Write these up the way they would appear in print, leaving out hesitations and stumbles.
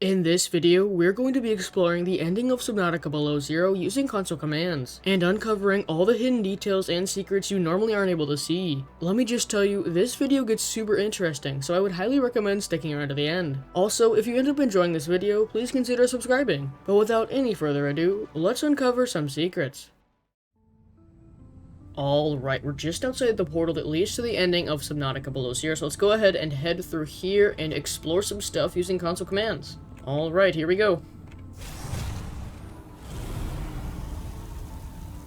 In this video, we're going to be exploring the ending of Subnautica Below Zero using console commands, and uncovering all the hidden details and secrets you normally aren't able to see. Let me just tell you, this video gets super interesting, so I would highly recommend sticking around to the end. Also, if you end up enjoying this video, please consider subscribing. But without any further ado, let's uncover some secrets. Alright, we're just outside the portal that leads to the ending of Subnautica Below Zero, so let's go ahead and head through here and explore some stuff using console commands. Alright, here we go.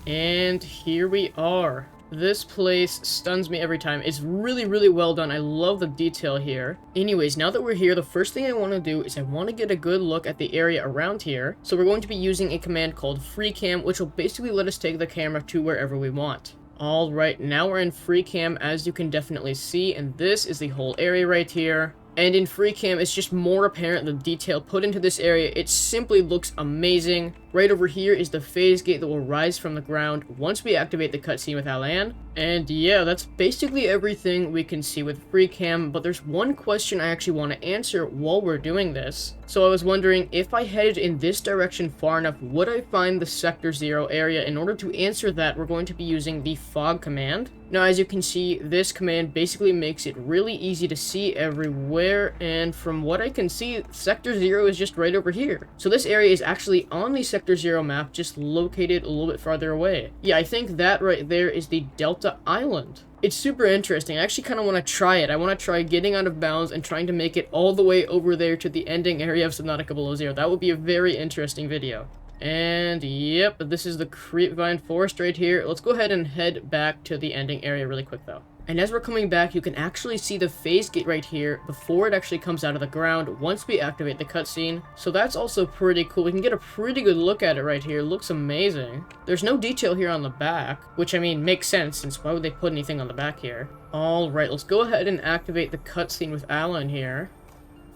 And here we are. This place stuns me every time. It's really well done. I love the detail here. Anyways, now that we're here, the first thing I want to do is I want to get a good look at the area around here. So we're going to be using a command called FreeCam, which will basically let us take the camera to wherever we want. Alright, now we're in FreeCam, as you can definitely see, and this is the whole area right here. And in FreeCam, it's just more apparent the detail put into this area. It simply looks amazing. Right over here is the phase gate that will rise from the ground once we activate the cutscene with Alan. And yeah, that's basically everything we can see with FreeCam, but there's one question I actually want to answer while we're doing this. So I was wondering, if I headed in this direction far enough, would I find the Sector Zero area? In order to answer that, we're going to be using the fog command. Now, as you can see, this command basically makes it really easy to see everywhere, and from what I can see, Sector Zero is just right over here. So this area is actually on the Sector Zero map, just located a little bit farther away. Yeah, I think that right there is the Delta Island. It's super interesting. I actually kind of want to try it. I want to try getting out of bounds and trying to make it all the way over there to the ending area of Subnautica Below Zero. That would be a very interesting video. And yep, this is the Creepvine Forest right here. Let's go ahead and head back to the ending area really quick though. And as we're coming back, you can actually see the phase gate right here before it actually comes out of the ground once we activate the cutscene. So that's also pretty cool. We can get a pretty good look at it right here. It looks amazing. There's no detail here on the back, which I mean makes sense, since why would they put anything on the back here? Alright, let's go ahead and activate the cutscene with Alan here.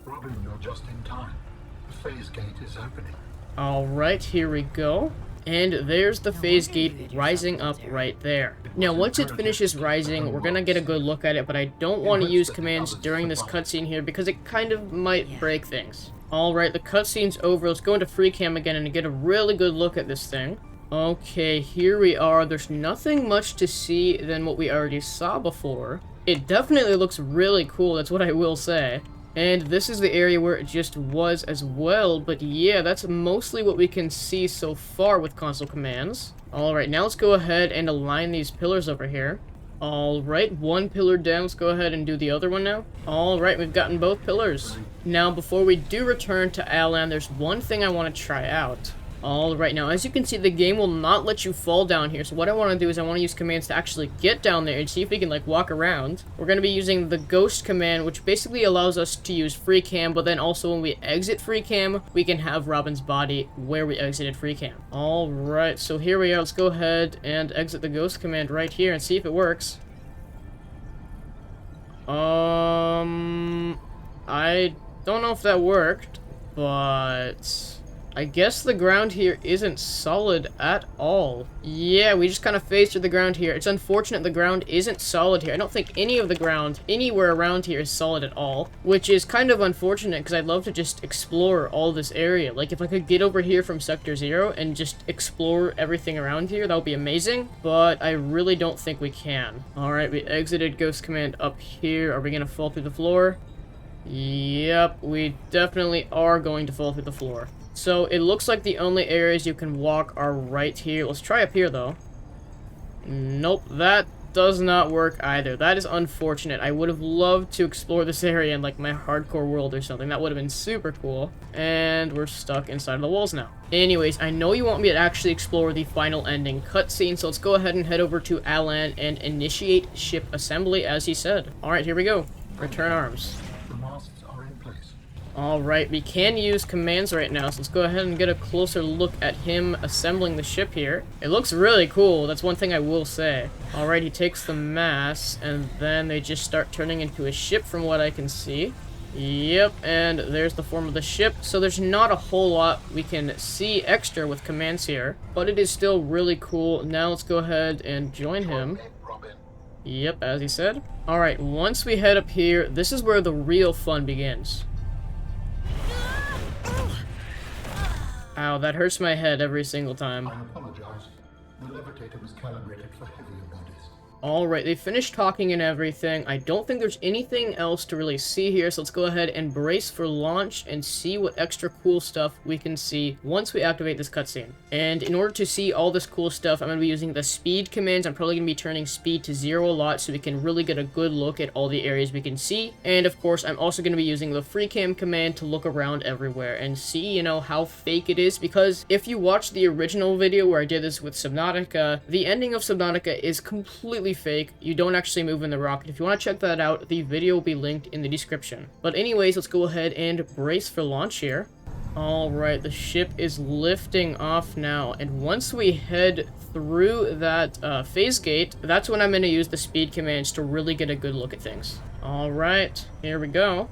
Robin, you're just in time. The phase gate is opening. Alright, here we go. And there's the phase gate rising up right there. Now, once it finishes rising, we're gonna get a good look at it, but I don't want to use commands during this cutscene here because it kind of might break things. Alright, the cutscene's over. Let's go into FreeCam again and get a really good look at this thing. Okay, here we are. There's nothing much to see than what we already saw before. It definitely looks really cool, that's what I will say. And this is the area where it just was as well, but yeah, that's mostly what we can see so far with console commands. Alright, now let's go ahead and align these pillars over here. Alright, one pillar down, let's go ahead and do the other one now. Alright, we've gotten both pillars. Now, before we do return to Alan, there's one thing I want to try out. Alright, now as you can see, the game will not let you fall down here, so what I want to do is I want to use commands to actually get down there and see if we can, like, walk around. We're going to be using the ghost command, which basically allows us to use FreeCam, but then also when we exit FreeCam, we can have Robin's body where we exited FreeCam. Alright, so here we are. Let's go ahead and exit the ghost command right here and see if it works. I don't know if that worked, but I guess the ground here isn't solid at all. Yeah, we just kind of phased through the ground here. It's unfortunate the ground isn't solid here. I don't think any of the ground anywhere around here is solid at all, which is kind of unfortunate because I'd love to just explore all this area. Like, if I could get over here from Sector Zero and just explore everything around here, that would be amazing, but I really don't think we can. Alright, we exited Ghost Command up here. Are we going to fall through the floor? Yep, we definitely are going to fall through the floor. So, it looks like the only areas you can walk are right here. Let's try up here, though. Nope, that does not work either. That is unfortunate. I would have loved to explore this area in, like, my hardcore world or something. That would have been super cool. And we're stuck inside of the walls now. Anyways, I know you want me to actually explore the final ending cutscene, so let's go ahead and head over to Alan and initiate ship assembly, as he said. Alright, here we go. Return arms. The masts are in place. Alright, we can use commands right now, so let's go ahead and get a closer look at him assembling the ship here. It looks really cool, that's one thing I will say. Alright, he takes the masts, and then they just start turning into a ship from what I can see. Yep, and there's the form of the ship, so there's not a whole lot we can see extra with commands here, but it is still really cool. Now let's go ahead and join him. Yep, as he said. Alright, once we head up here, this is where the real fun begins. Ow, that hurts my head every single time. I apologize. The levitator was calibrated for heavier bodies. Alright, they finished talking and everything. I don't think there's anything else to really see here, so let's go ahead and brace for launch and see what extra cool stuff we can see once we activate this cutscene. And in order to see all this cool stuff, I'm going to be using the speed commands. I'm probably going to be turning speed to 0 a lot so we can really get a good look at all the areas we can see. And of course, I'm also going to be using the free cam command to look around everywhere and see, you know, how fake it is. Because if you watch the original video where I did this with Subnautica, the ending of Subnautica is completely fake. You don't actually move in the rocket. If you want to check that out, the video will be linked in the description. But anyways, let's go ahead and brace for launch here. Alright, the ship is lifting off now, and once we head through that phase gate, that's when I'm going to use the speed commands to really get a good look at things. Alright, here we go.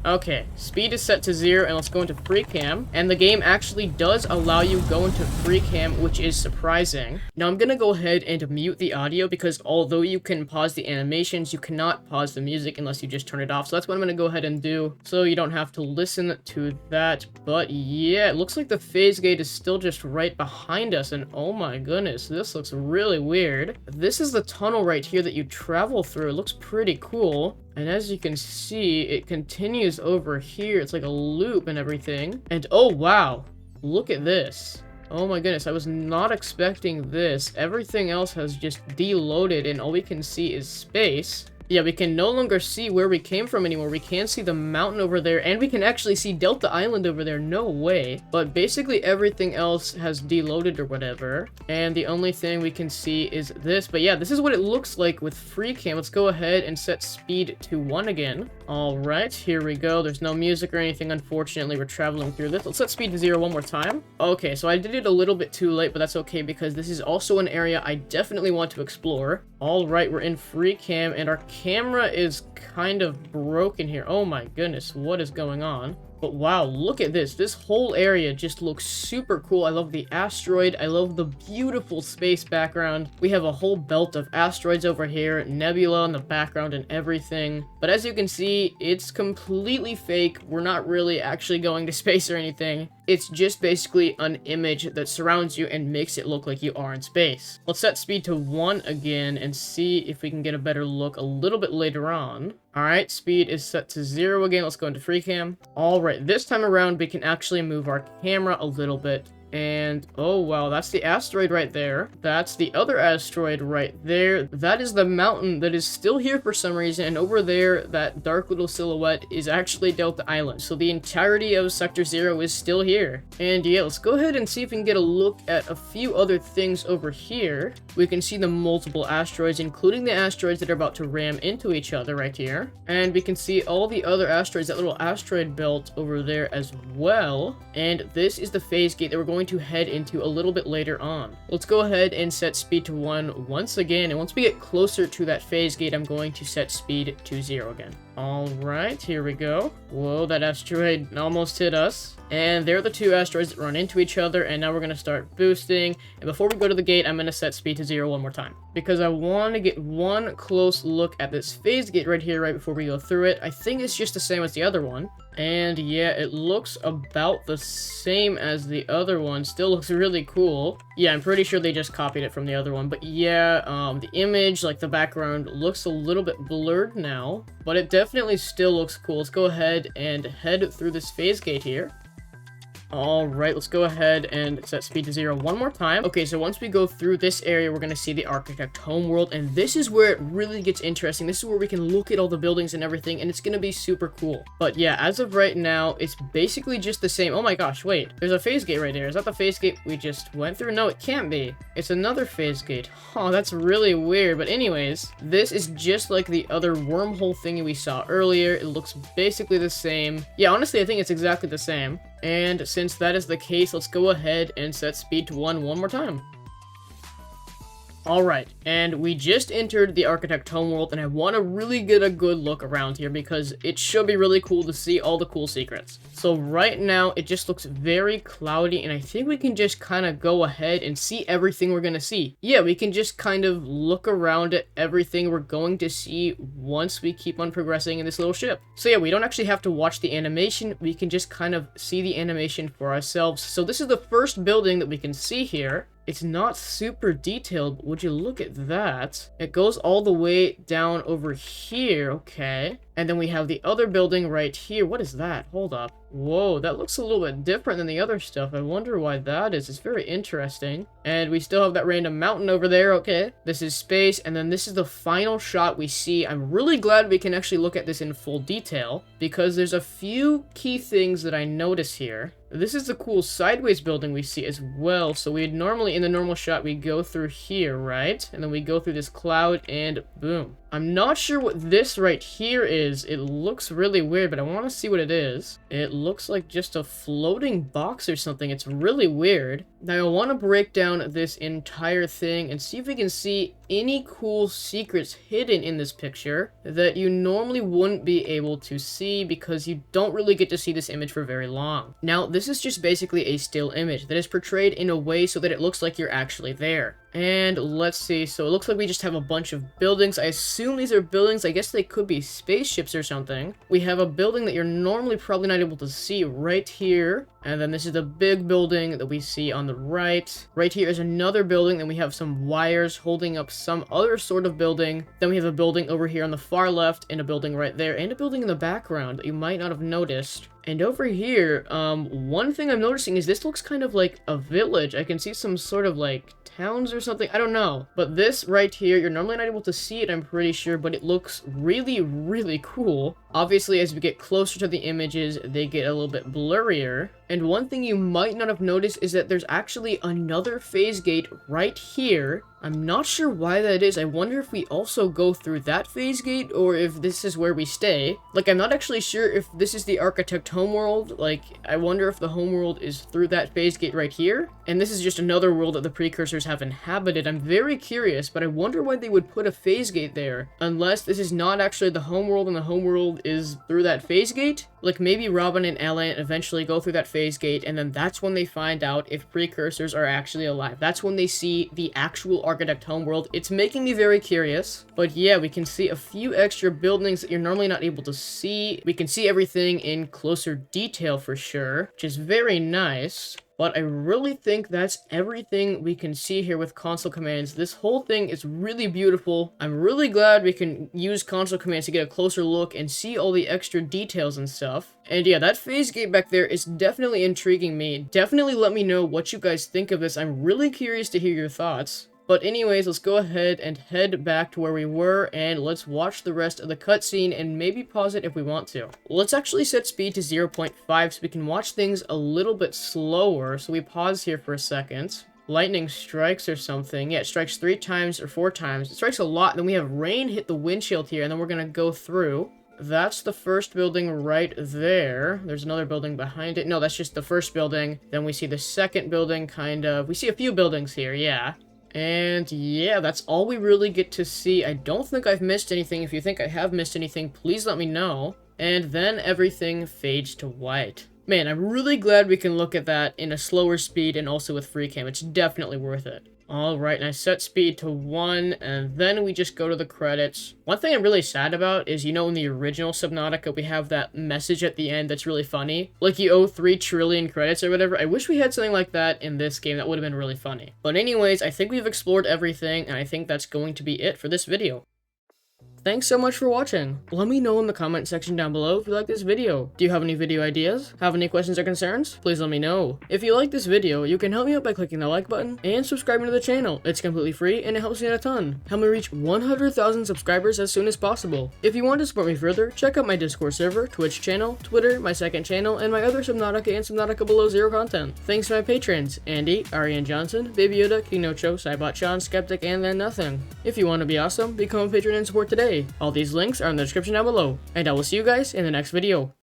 Okay, speed is set to 0, and let's go into free cam. And the game actually does allow you go into free cam, which is surprising. Now I'm gonna go ahead and mute the audio because although you can pause the animations, you cannot pause the music unless you just turn it off. So that's what I'm gonna go ahead and do, so you don't have to listen to that. But yeah, it looks like the phase gate is still just right behind us, and oh my goodness, this looks really weird. This is the tunnel right here that you travel through. It looks pretty cool. And as you can see, it continues over here. It's like a loop and everything. And oh wow, look at this. Oh my goodness, I was not expecting this. Everything else has just deloaded and all we can see is space. Yeah, we can no longer see where we came from anymore. We can see the mountain over there, and we can actually see Delta Island over there. No way. But basically everything else has deloaded or whatever. And the only thing we can see is this. But yeah, this is what it looks like with free cam. Let's go ahead and set speed to 1 again. Alright, here we go. There's no music or anything, unfortunately. We're traveling through this. Let's set speed to 0 one more time. Okay, so I did it a little bit too late, but that's okay because this is also an area I definitely want to explore. Alright, we're in free cam, and our camera is kind of broken here. Oh my goodness, what is going on? But wow, look at this. This whole area just looks super cool. I love the asteroid. I love the beautiful space background. We have a whole belt of asteroids over here, nebula in the background and everything. But as you can see, it's completely fake. We're not really actually going to space or anything. It's just basically an image that surrounds you and makes it look like you are in space. Let's set speed to 1 again and see if we can get a better look a little bit later on. Alright, speed is set to 0 again. Let's go into free cam. Alright, this time around we can actually move our camera a little bit. And oh wow, that's the asteroid right there. That's the other asteroid right there. That is the mountain that is still here for some reason, and over there, that dark little silhouette is actually Delta Island. So the entirety of Sector 0 is still here. And yeah, let's go ahead and see if we can get a look at a few other things over here. We can see the multiple asteroids, including the asteroids that are about to ram into each other right here. And we can see all the other asteroids, that little asteroid belt over there as well. And this is the phase gate that we're going to head into a little bit later on. Let's go ahead and set speed to 1 once again, and once we get closer to that phase gate, I'm going to set speed to 0 again. Alright, here we go. Whoa, that asteroid almost hit us. And there are the two asteroids that run into each other, and now we're going to start boosting. And before we go to the gate, I'm going to set speed to 0 one more time, because I want to get one close look at this phase gate right here, right before we go through it. I think it's just the same as the other one. And yeah, it looks about the same as the other one. Still looks really cool. Yeah, I'm pretty sure they just copied it from the other one. But yeah, the image, like the background, looks a little bit blurred now. But it definitely still looks cool. Let's go ahead and head through this phase gate here. Alright, let's go ahead and set speed to 0 one more time. Okay, so once we go through this area, we're going to see the Architect Home World, and this is where it really gets interesting. This is where we can look at all the buildings and everything, and it's going to be super cool. But yeah, as of right now, it's basically just the same. Oh my gosh, wait. There's a phase gate right there. Is that the phase gate we just went through? No, it can't be. It's another phase gate. Oh, that's really weird. But anyways, this is just like the other wormhole thingy we saw earlier. It looks basically the same. Yeah, honestly, I think it's exactly the same. And since that is the case, let's go ahead and set speed to 1 more time. Alright, and we just entered the Architect Homeworld, and I want to really get a good look around here because it should be really cool to see all the cool secrets. So right now, it just looks very cloudy, and I think we can just kind of go ahead and see everything we're going to see. Yeah, we can just kind of look around at everything we're going to see once we keep on progressing in this little ship. So yeah, we don't actually have to watch the animation, we can just kind of see the animation for ourselves. So this is the first building that we can see here. It's not super detailed, but would you look at that? It goes all the way down over here, okay. And then we have the other building right here. What is that? Hold up. Whoa, that looks a little bit different than the other stuff. I wonder why that is. It's very interesting. And we still have that random mountain over there, okay. This is space, and then this is the final shot we see. I'm really glad we can actually look at this in full detail, because there's a few key things that I notice here. This is the cool sideways building we see as well. So we'd normally, in the normal shot, we go through here, right? And then we go through this cloud and boom. I'm not sure what this right here is. It looks really weird, but I want to see what it is. It looks like just a floating box or something. It's really weird. Now I want to break down this entire thing and see if we can see any cool secrets hidden in this picture that you normally wouldn't be able to see because you don't really get to see this image for very long. Now, this is just basically a still image that is portrayed in a way so that it looks like you're actually there. And let's see, so it looks like we just have a bunch of buildings. I assume these are buildings. I guess they could be spaceships or something. We have a building that you're normally probably not able to see right here. And then this is the big building that we see on the right. Right here is another building. Then we have some wires holding up some other sort of building. Then we have a building over here on the far left and a building right there and a building in the background that you might not have noticed. And over here, one thing I'm noticing is this looks kind of like a village. I can see some sort of like towns or something. I don't know. But this right here, you're normally not able to see it, I'm pretty sure, but it looks really, really cool. Obviously, as we get closer to the images, they get a little bit blurrier. And one thing you might not have noticed is that there's actually another phase gate right here. I'm not sure why that is. I wonder if we also go through that phase gate or if this is where we stay. Like, I'm not actually sure if this is the Architect Homeworld. Like, I wonder if the homeworld is through that phase gate right here. And this is just another world that the Precursors have inhabited. I'm very curious, but I wonder why they would put a phase gate there. Unless this is not actually the homeworld and the homeworld is through that phase gate. Like, maybe Robin and Ellen eventually go through that phase gate, and then that's when they find out if Precursors are actually alive. That's when they see the actual Architect Homeworld. It's making me very curious. But yeah, we can see a few extra buildings that you're normally not able to see. We can see everything in closer detail for sure, which is very nice. But I really think that's everything we can see here with console commands. This whole thing is really beautiful. I'm really glad we can use console commands to get a closer look and see all the extra details and stuff. And yeah, that phase gate back there is definitely intriguing me. Definitely let me know what you guys think of this. I'm really curious to hear your thoughts. But anyways, let's go ahead and head back to where we were, and let's watch the rest of the cutscene and maybe pause it if we want to. Let's actually set speed to 0.5 so we can watch things a little bit slower. So we pause here for a second. Lightning strikes or something. Yeah, it strikes 3 times or 4 times. It strikes a lot. Then we have rain hit the windshield here, and then we're gonna go through. That's the first building right there. There's another building behind it. No, that's just the first building. Then we see the second building, kind of. We see a few buildings here, yeah. And yeah, that's all we really get to see. I don't think I've missed anything. If you think I have missed anything, please let me know. And then everything fades to white. Man, I'm really glad we can look at that in a slower speed and also with free cam. It's definitely worth it. Alright, and I set speed to 1, and then we just go to the credits. One thing I'm really sad about is, you know, in the original Subnautica, we have that message at the end that's really funny. Like, you owe 3 trillion credits or whatever. I wish we had something like that in this game. That would have been really funny. But anyways, I think we've explored everything, and I think that's going to be it for this video. Thanks so much for watching. Let me know in the comment section down below if you like this video. Do you have any video ideas? Have any questions or concerns? Please let me know. If you like this video, you can help me out by clicking the like button and subscribing to the channel. It's completely free and it helps me out a ton. Help me reach 100,000 subscribers as soon as possible. If you want to support me further, check out my Discord server, Twitch channel, Twitter, my second channel, and my other Subnautica and Subnautica Below Zero content. Thanks to my patrons, Andy, Ariane Johnson, Baby Yoda, King Nocho, Cybot Sean, Skeptic, and then Nothing. If you want to be awesome, become a patron and support today. All these links are in the description down below, and I will see you guys in the next video.